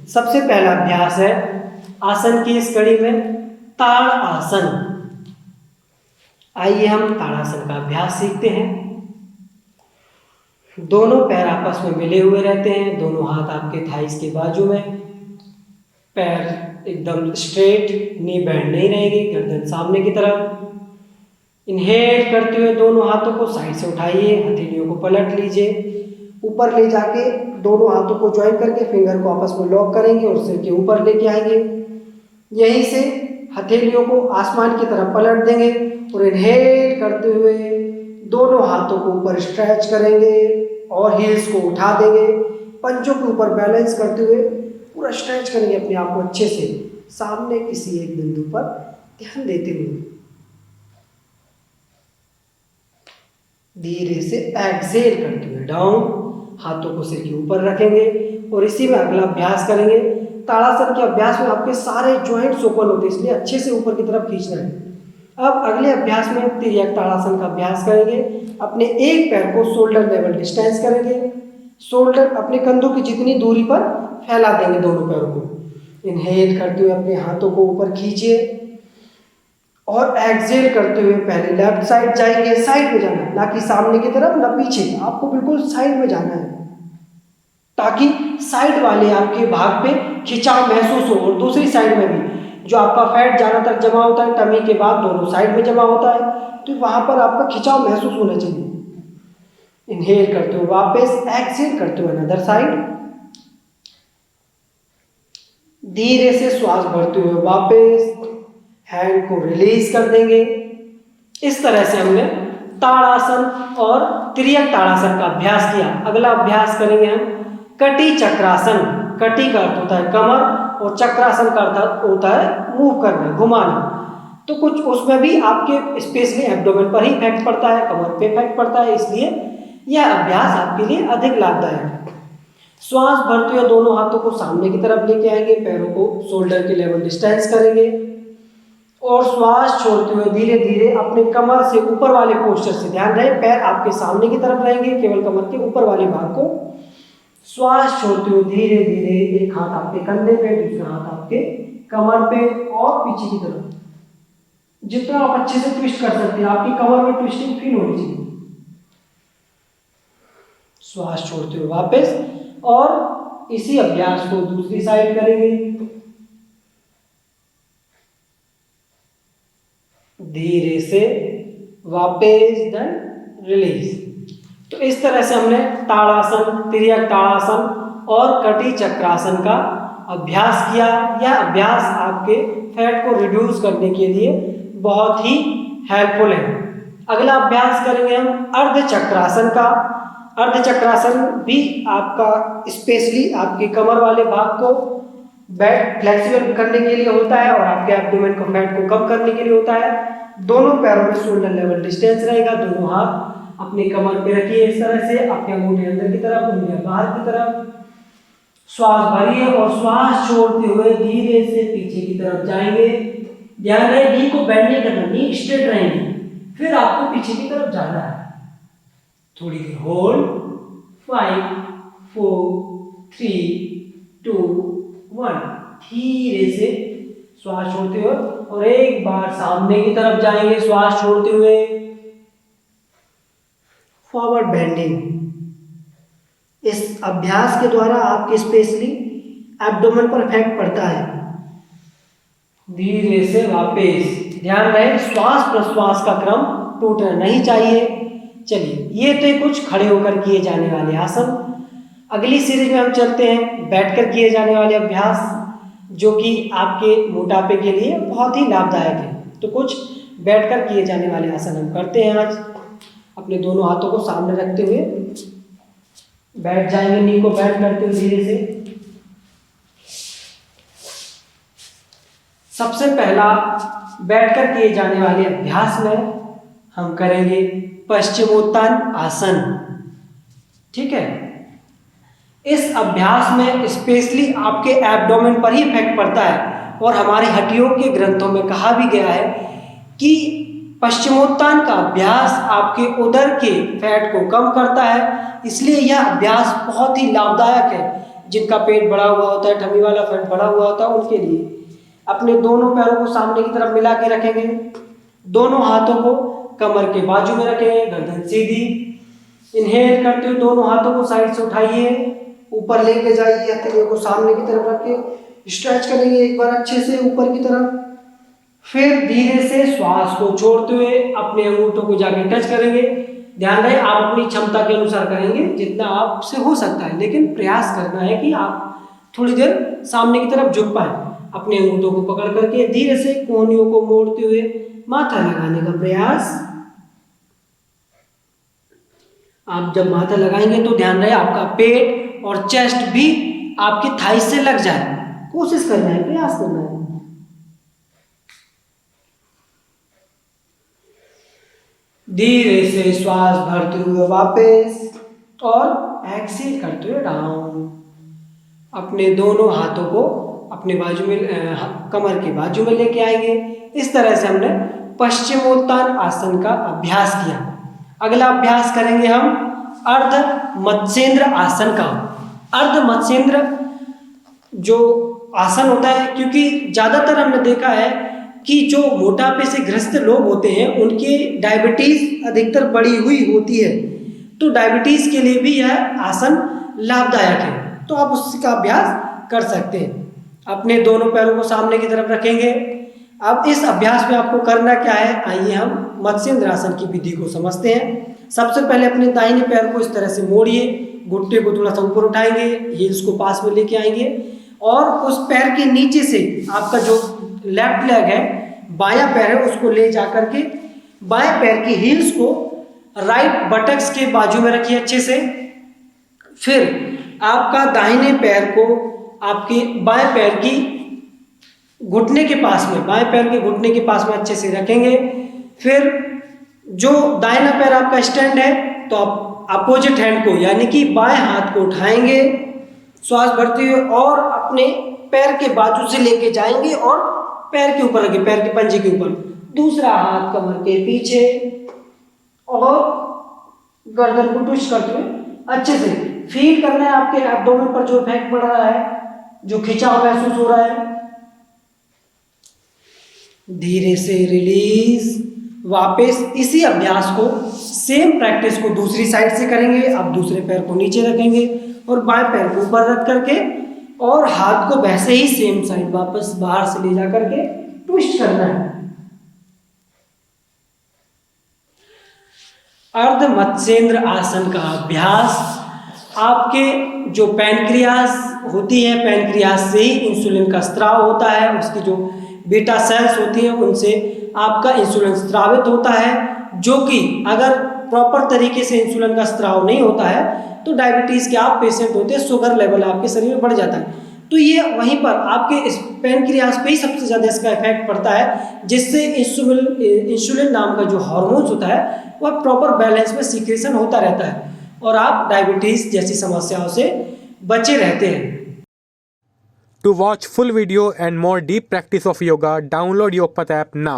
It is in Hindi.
सबसे पहला अभ्यास है आसन की इस कड़ी में ताड़ आसन। आइए हम ताड़ासन का अभ्यास सीखते हैं। दोनों पैर आपस में मिले हुए रहते हैं, दोनों हाथ आपके थाइस के बाजू में, पैर एकदम स्ट्रेट, नी बैंड नहीं रहेगी, गर्दन सामने की तरफ। इनहेल करते हुए दोनों हाथों को साइड से उठाइए, हथेलियों को पलट लीजिए, ऊपर ले जाके दोनों हाथों को ज्वाइन करके फिंगर को आपस में लॉक करेंगे और सिर के ऊपर लेके आएंगे। यहीं से हथेलियों को आसमान की तरफ पलट देंगे और इनहेल करते हुए दोनों हाथों को ऊपर स्ट्रेच करेंगे और हील्स को उठा देंगे, पंजों के ऊपर बैलेंस करते हुए पूरा स्ट्रेच करेंगे अपने आप को अच्छे से, सामने किसी एक बिंदु पर ध्यान देते हुए। धीरे से एक्सेल करते हुए डाउन, हाथों को सिर के ऊपर रखेंगे और इसी में अगला अभ्यास करेंगे। ताड़ासन के अभ्यास में आपके सारे जॉइंट्स ओपन होते हैं, इसलिए अच्छे से ऊपर की तरफ खींचना है। अब अगले अभ्यास में तिर्यक ताड़ासन का अभ्यास करेंगे। अपने एक पैर को शोल्डर लेवल डिस्टेंस करेंगे, शोल्डर अपने कंधों की जितनी दूरी पर फैला देंगे दोनों पैरों को। इनहेल करते हुए अपने हाथों को ऊपर खींचिए और एक्सेल करते हुए पहले लेफ्ट साइड जाएंगे, साइड में जाना है, ना कि सामने की तरफ ना पीछे, आपको बिल्कुल साइड में जाना है ताकि साइड वाले आपके भाग पे खिंचाव महसूस हो। और दूसरी साइड में भी जो आपका फैट ज्यादातर जमा होता है टमी के बाद दोनों साइड में जमा होता है, तो वहां पर आपका खिंचाव महसूस होना चाहिए। इनहेल करते हुए वापस, एक्सेल करते हुए अनदर साइड, धीरे से श्वास भरते हुए वापस हैंड को रिलीज कर देंगे। इस तरह से हमने ताड़ासन और तिर्यक ताड़ासन का अभ्यास किया। अगला अभ्यास करेंगे हम कटी चक्रासन। कटी का अर्थ होता है कमर और चक्रासन का अर्थ होता है मूव करना, घुमाना। तो कुछ उसमें भी आपके स्पेशली एब्डोमेन पर ही इफेक्ट पड़ता है, कमर पे इफेक्ट पड़ता है, इसलिए यह अभ्यास आपके लिए अधिक लाभदायक है। श्वास भरते हुए दोनों हाथों को सामने की तरफ लेके आएंगे, पैरों को शोल्डर के लेवल डिस्टेंस करेंगे और श्वास छोड़ते हुए धीरे धीरे अपने कमर से ऊपर वाले पोस्चर से, ध्यान रहे पैर आपके सामने की तरफ रहेंगे, केवल कमर के ऊपर वाले भाग को श्वास छोड़ते हुए धीरे धीरे एक हाथ आपके कंधे पे, दूसरा हाथ आपके कमर पे और पीछे की तरफ, जितना आप अच्छे से ट्विस्ट कर सकते हैं, आपकी कमर में ट्विस्टिंग फील होनी चाहिए। श्वास छोड़ते हुए वापस और इसी अभ्यास को दूसरी साइड करेंगे। धीरे से वापस, देन रिलीज। तो इस तरह से हमने ताड़ासन, तिर्यक ताड़ासन और कटी चक्रासन का अभ्यास किया। यह अभ्यास आपके फैट को रिड्यूस करने के लिए बहुत ही हेल्पफुल है। अगला अभ्यास करेंगे हम अर्ध चक्रासन का। अर्ध चक्रासन भी आपका स्पेशली आपके कमर वाले भाग को बैक फ्लेक्सिबल करने के लिए होता है और आपके एब्डोमेन को फैट को कम करने के लिए होता है। दोनों पैरों में शोल्डर लेवल डिस्टेंस रहेगा, दोनों हाथ अपनी कमर पे रखिए इस तरह से, अपने अंगूठे अंदर की तरफ, उंगलियां बाहर की तरफ। श्वास भरिए और श्वास छोड़ते हुए धीरे से पीछे की तरफ जाएंगे। ध्यान रहे नी को बेंड नहीं करना, नी स्ट्रेट रहेंगे, फिर आपको पीछे की तरफ जाना है। थोड़ी देर होल्ड, 5 4 3 2 1, धीरे से श्वास छोड़ते हुए और एक बार सामने की तरफ जाएंगे श्वास छोड़ते हुए। Forward bending. इस अभ्यास के द्वारा आपके स्पेशली एब्डोमेन पर इफेक्ट पड़ता है। धीरे से वापस, ध्यान रहे श्वास प्रश्वास का क्रम टूटना नहीं चाहिए। चलिए, ये थे कुछ खड़े होकर किए जाने वाले आसन। अगली सीरीज में हम चलते हैं बैठकर किए जाने वाले अभ्यास, जो कि आपके मोटापे के लिए बहुत ही लाभदायक है। तो कुछ बैठकर किए जाने वाले आसन हम करते हैं आज। अपने दोनों हाथों को सामने रखते हुए बैठ जाएंगे, नी को बेंड करते हुए धीरे से। सबसे पहला बैठकर किए जाने वाले अभ्यास में हम करेंगे पश्चिमोत्तान आसन। ठीक है, इस अभ्यास में स्पेशली आपके एब्डोमेन पर ही इफेक्ट पड़ता है और हमारे हड्डियों के ग्रंथों में कहा भी गया है कि पश्चिमोत्तान का अभ्यास आपके उदर के फैट को कम करता है, इसलिए यह अभ्यास बहुत ही लाभदायक है। जिनका पेट बढ़ा हुआ होता है, टमी वाला फैट बढ़ा हुआ होता है, उनके लिए अपने दोनों पैरों को सामने की तरफ मिला के रखेंगे। दोनों हाथों को कमर के बाजू में रखेंगे, गर्दन सीधी। इनहेल करते हुए दोनों हाथों को साइड से उठाइए, ऊपर लेके जाइए, हथेलियों को सामने की तरफ रखिए, स्ट्रेच करेंगे एक बार अच्छे से ऊपर की तरफ। फिर धीरे से श्वास को छोड़ते हुए अपने अंगूठों को जाके टच करेंगे। ध्यान रहे आप अपनी क्षमता के अनुसार करेंगे जितना आपसे हो सकता है, लेकिन प्रयास करना है कि आप थोड़ी देर सामने की तरफ झुक पाए। अपने अंगूठों को पकड़ करके धीरे से कोहनियों को मोड़ते हुए माथा लगाने का प्रयास। आप जब माथा लगाएंगे तो ध्यान रहे आपका पेट और चेस्ट भी आपकी थाई से लग जाए। कोशिश करना है, प्रयास करना है। धीरे से श्वास भरते हुए वापस और एक्सेल करते हुए डाउन। अपने दोनों हाथों को अपने बाजू में कमर के बाजू में लेके आएंगे। इस तरह से हमने पश्चिमोत्तान आसन का अभ्यास किया। अगला अभ्यास करेंगे हम अर्ध मत्स्येंद्र आसन का। अर्ध मत्स्येंद्र जो आसन होता है, क्योंकि ज़्यादातर हमने देखा है कि जो मोटापे से ग्रस्त लोग होते हैं उनके डायबिटीज़ अधिकतर बढ़ी हुई होती है, तो डायबिटीज़ के लिए भी यह आसन लाभदायक है, तो आप उसका अभ्यास कर सकते हैं। अपने दोनों पैरों को सामने की तरफ रखेंगे। अब इस अभ्यास में आपको करना क्या है, आइए हम मत्स्येंद्र आसन की विधि को समझते हैं। सबसे पहले अपने दाहिने पैर को इस तरह से मोड़िए, घुटने को थोड़ा सा ऊपर उठाएंगे, हील्स को पास में लेके आएंगे और उस पैर के नीचे से आपका जो लेफ्ट लेग है, बायां पैर है, उसको ले जा करके बाएं पैर की हील्स को राइट बटक्स के बाजू में रखिए अच्छे से। फिर आपका दाहिने पैर को आपके बाएं पैर की घुटने के पास में, बाएं पैर के घुटने के पास में अच्छे से रखेंगे। फिर जो दाहिना पैर आपका स्टैंड है, तो आप अपोजिट हैंड को यानी कि बाएं हाथ को उठाएंगे श्वास भरते हुए और अपने पैर के बाजू से लेके जाएंगे और पैर के ऊपर रखें, पैर के पंजे के ऊपर। दूसरा हाथ कमर के पीछे और गर्दन को ट्विस्ट करते हुए अच्छे से फील करना है आपके एब्डोमेन पर जो इफेक्ट पड़ रहा है, जो खिंचाव महसूस हो रहा है। धीरे से रिलीज। वापस इसी अभ्यास को, सेम प्रैक्टिस को दूसरी साइड से करेंगे। अब दूसरे पैर को नीचे रखेंगे और बाएं पैर को ऊपर रख करके और हाथ को वैसे ही सेम साइड वापस बाहर से ले जा करके ट्विस्ट करना है। अर्ध मत्स्येंद्र आसन का अभ्यास आपके जो पैनक्रियास होती है, पैनक्रियास से ही इंसुलिन का स्त्राव होता है, उसकी जो बीटा सेल्स होती हैं उनसे आपका इंसुलिन स्रावित होता है, जो कि अगर प्रॉपर तरीके से इंसुलिन का स्राव नहीं होता है तो डायबिटीज़ के आप पेशेंट होते हैं, शुगर लेवल आपके शरीर में बढ़ जाता है। तो ये वहीं पर आपके इस पैनक्रियास पे ही सबसे ज़्यादा इसका इफेक्ट पड़ता है, जिससे इंसुलिन नाम का जो हार्मोन्स होता है वह प्रॉपर बैलेंस में सीक्रेशन होता रहता है और आप डायबिटीज़ जैसी समस्याओं से बचे रहते हैं। To watch full video and more deep practice of yoga, download Yogpath app now.